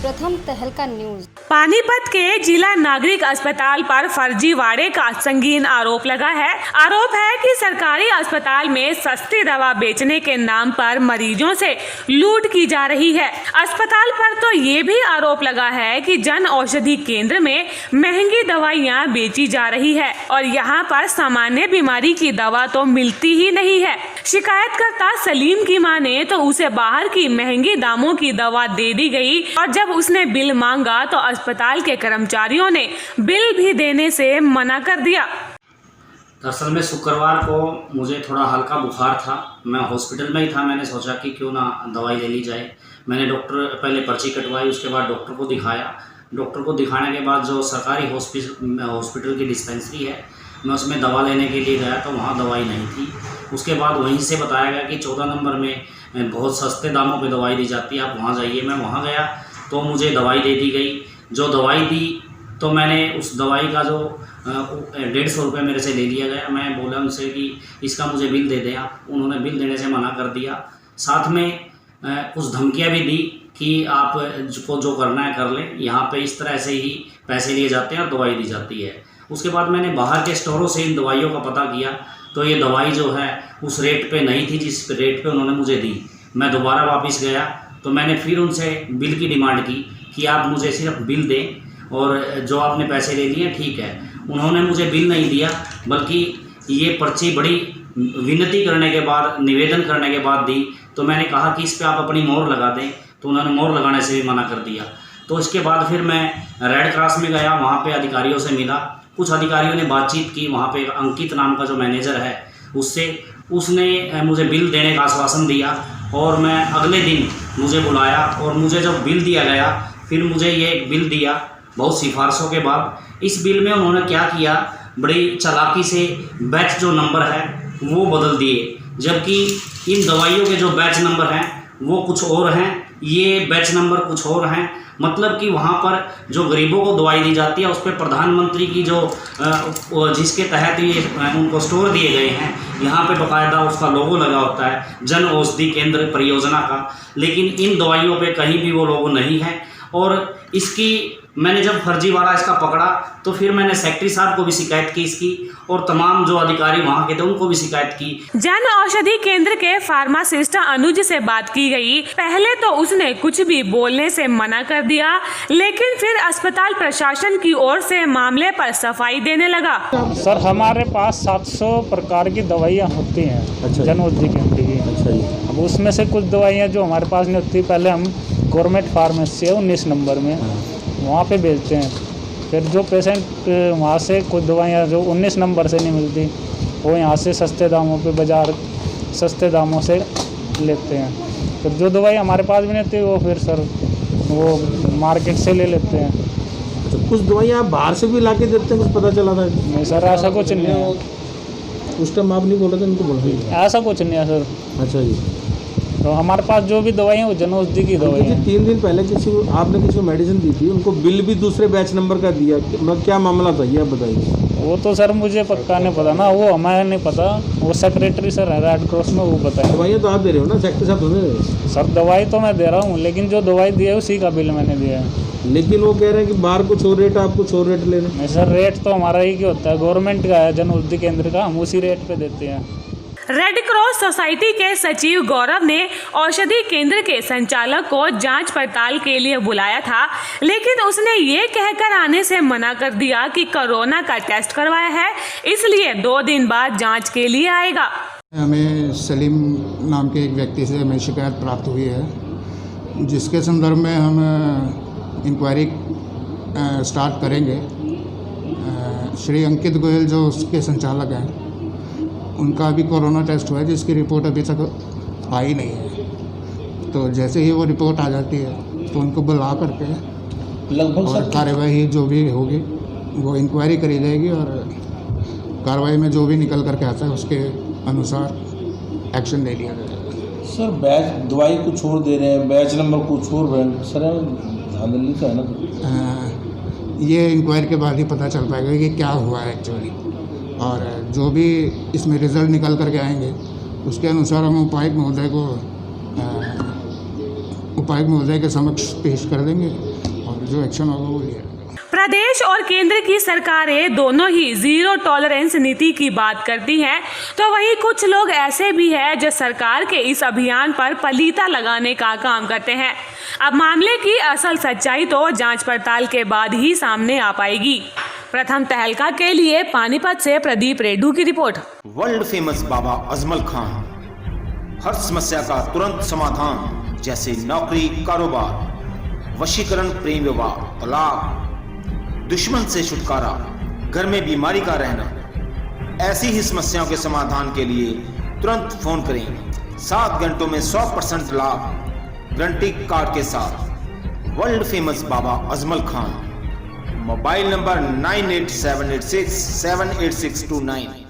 प्रथम तहलका न्यूज। पानीपत के जिला नागरिक अस्पताल पर फर्जीवाड़े का संगीन आरोप लगा है। आरोप है कि सरकारी अस्पताल में सस्ती दवा बेचने के नाम पर मरीजों से लूट की जा रही है। अस्पताल पर तो ये भी आरोप लगा है कि जन औषधि केंद्र में महंगी दवाइयां बेची जा रही है और यहाँ पर सामान्य बीमारी की दवा तो मिलती ही नहीं है। शिकायतकर्ता सलीम की माने तो उसे बाहर की महंगी दामों की दवा दे दी गई और जब उसने बिल मांगा तो अस्पताल के कर्मचारियों ने बिल भी देने से मना कर दिया। दरअसल में शुक्रवार को मुझे थोड़ा हल्का बुखार था, मैं हॉस्पिटल में ही था। मैंने सोचा कि क्यों ना दवाई ले ली जाए। मैंने डॉक्टर पहले पर्ची कटवाई, उसके बाद डॉक्टर को दिखाया। डॉक्टर को दिखाने के बाद जो सरकारी हॉस्पिटल की डिस्पेंसरी है, मैं उसमें दवा लेने के लिए गया तो वहाँ दवाई नहीं थी। उसके बाद वहीं से बताया गया कि 14 नंबर में बहुत सस्ते दामों पे दवाई दी जाती है, आप वहाँ जाइए। मैं वहाँ गया तो मुझे दवाई दे दी गई। जो दवाई दी तो मैंने उस दवाई का जो 150 रुपये मेरे से ले लिया गया। मैं बोला उनसे कि इसका मुझे बिल दे दें आप। उन्होंने बिल देने से मना कर दिया। साथ में कुछ धमकियाँ भी दी कि आप को जो करना है कर लें, यहाँ पे इस तरह से ही पैसे लिए जाते हैं और दवाई दी जाती है। उसके बाद मैंने बाहर के स्टोरों से इन दवाइयों का पता किया तो ये दवाई जो है उस रेट पे नहीं थी जिस रेट पे उन्होंने मुझे दी। मैं दोबारा वापस गया तो मैंने फिर उनसे बिल की डिमांड की कि आप मुझे सिर्फ बिल दें और जो आपने पैसे ले लिए ठीक है। उन्होंने मुझे बिल नहीं दिया, बल्कि ये पर्ची बड़ी विनती करने के बाद, निवेदन करने के बाद दी। तो मैंने कहा कि इस पर आप अपनी मोहर लगा दें, तो उन्होंने मोहर लगाने से भी मना कर दिया। तो इसके बाद फिर मैं रेड क्रॉस में गया, वहाँ पे अधिकारियों से मिला। कुछ अधिकारियों ने बातचीत की, वहाँ पे अंकित नाम का जो मैनेजर है उससे, उसने मुझे बिल देने का आश्वासन दिया और मैं अगले दिन मुझे बुलाया और मुझे जब बिल दिया गया फिर मुझे ये एक बिल दिया बहुत सिफारिशों के बाद। इस बिल में उन्होंने क्या किया, बड़ी चालाकी से बैच जो नंबर है वो बदल दिए, जबकि इन दवाइयों के जो बैच नंबर हैं वो कुछ और हैं, ये बैच नंबर कुछ और हैं। मतलब कि वहाँ पर जो गरीबों को दवाई दी जाती है उस पर प्रधानमंत्री की जो जिसके तहत ये उनको स्टोर दिए गए हैं, यहाँ पे बाकायदा उसका लोगो लगा होता है, जन औषधि केंद्र परियोजना का, लेकिन इन दवाइयों पे कहीं भी वो लोगो नहीं है। और इसकी मैंने जब फर्जीवाड़ा इसका पकड़ा तो फिर मैंने सेक्रेटरी साहब को भी शिकायत की इसकी, और तमाम जो अधिकारी वहाँ के थे उनको भी शिकायत की। जन औषधि केंद्र के फार्मासिस्ट अनुज से बात की गई। पहले तो उसने कुछ भी बोलने से मना कर दिया, लेकिन फिर अस्पताल प्रशासन की ओर से मामले पर सफाई देने लगा। सर हमारे पास 700 प्रकार की दवाइयाँ होती हैं। अच्छा। जन औषधि केंद्र की। अच्छा जी। अब उसमें से कुछ दवाइयाँ जो हमारे पास नहीं होती, पहले हम गवर्नमेंट फार्मेसी है 19 नंबर में वहाँ पे बेचते हैं। फिर जो पेशेंट वहाँ से कुछ दवाइयाँ जो 19 नंबर से नहीं मिलती वो यहाँ से सस्ते दामों पे बाज़ार सस्ते दामों से लेते हैं। फिर जो दवाई हमारे पास भी नहीं होती वो फिर सर वो मार्केट से ले लेते हैं। तो कुछ दवाइयाँ आप बाहर से भी ला के देते हैं, कुछ पता चला था? नहीं सर, ऐसा कुछ नहीं है। उस टाइम आप नहीं बोल रहे थे, उनको बोल रहे थे? ऐसा कुछ नहीं है सर। अच्छा जी। तो हमारे पास जो भी दवाई है वो जन औषधि की दवाई है। 3 दिन पहले आपने किसी को मेडिसिन दी थी, उनको बिल भी दूसरे बैच नंबर का दिया, क्या मामला था ये आप बताइए। वो तो सर मुझे पक्का नहीं पता ना, वो हमारे नहीं पता, वो सेक्रेटरी सर है रेड क्रॉस में, वो बताए। दवाइयाँ तो आप दे रहे हो ना, सेक्रेटरी साहब दे रहे हैं? सर दवाई तो मैं दे रहा हूँ, लेकिन जो दवाई दी है उसी का बिल मैंने दिया है। लेकिन वो कह रहे हैं कि बाहर कुछ और रेट, आप कुछ और रेट ले रहे हैं। नहीं सर, रेट तो हमारा ही क्या होता है, गवर्नमेंट का है जन औषधि केंद्र का, हम उसी रेट पे देते हैं। रेड क्रॉस सोसाइटी के सचिव गौरव ने औषधि केंद्र के संचालक को जांच पड़ताल के लिए बुलाया था, लेकिन उसने ये कहकर आने से मना कर दिया कि कोरोना का टेस्ट करवाया है, इसलिए 2 दिन बाद जांच के लिए आएगा। हमें सलीम नाम के एक व्यक्ति से हमें शिकायत प्राप्त हुई है, जिसके संदर्भ में हम इंक्वायरी स्टार्ट करेंगे। श्री अंकित गोयल जो उसके संचालक हैं, उनका अभी कोरोना टेस्ट हुआ है, जिसकी रिपोर्ट अभी तक आई नहीं है। तो जैसे ही वो रिपोर्ट आ जाती है तो उनको बुला करके लगभग और कार्यवाही जो भी होगी वो इंक्वायरी करी जाएगी और कार्रवाई में जो भी निकल करके आता है उसके अनुसार एक्शन ले लिया जाएगा। सर बैच दवाई कुछ और दे रहे हैं, बैच नंबर कुछ और सर धांधली का है ना? ये इंक्वायरी के बाद ही पता चल पाएगा कि क्या हुआ है एक्चुअली, और जो भी इसमें रिज़ल्ट निकल करके आएंगे उसके अनुसार हम उपायुक्त महोदय के समक्ष पेश कर देंगे। जो एक्शन होगा वो लिया। प्रदेश और केंद्र की सरकारें दोनों ही जीरो टॉलरेंस नीति की बात करती हैं, तो वहीं कुछ लोग ऐसे भी हैं जो सरकार के इस अभियान पर पलीता लगाने का काम करते हैं। अब मामले की असल सच्चाई तो जांच पड़ताल के बाद ही सामने आ पाएगी। प्रथम तहलका के लिए पानीपत से प्रदीप रेड्डू की report. World famous Baba Ajmal Khan, हर समस्या का तुरंत समाधान, जैसे नौकरी, कारोबार, वशीकरण, प्रेम विवाह, तलाक, दुश्मन से छुटकारा, घर में बीमारी का रहना, ऐसी ही समस्याओं के समाधान के लिए तुरंत फोन करें। 7 घंटों में 100% लाभ गारंटी कार्ड के साथ। World famous Baba Ajmal Khan. Mobile number 9878678629।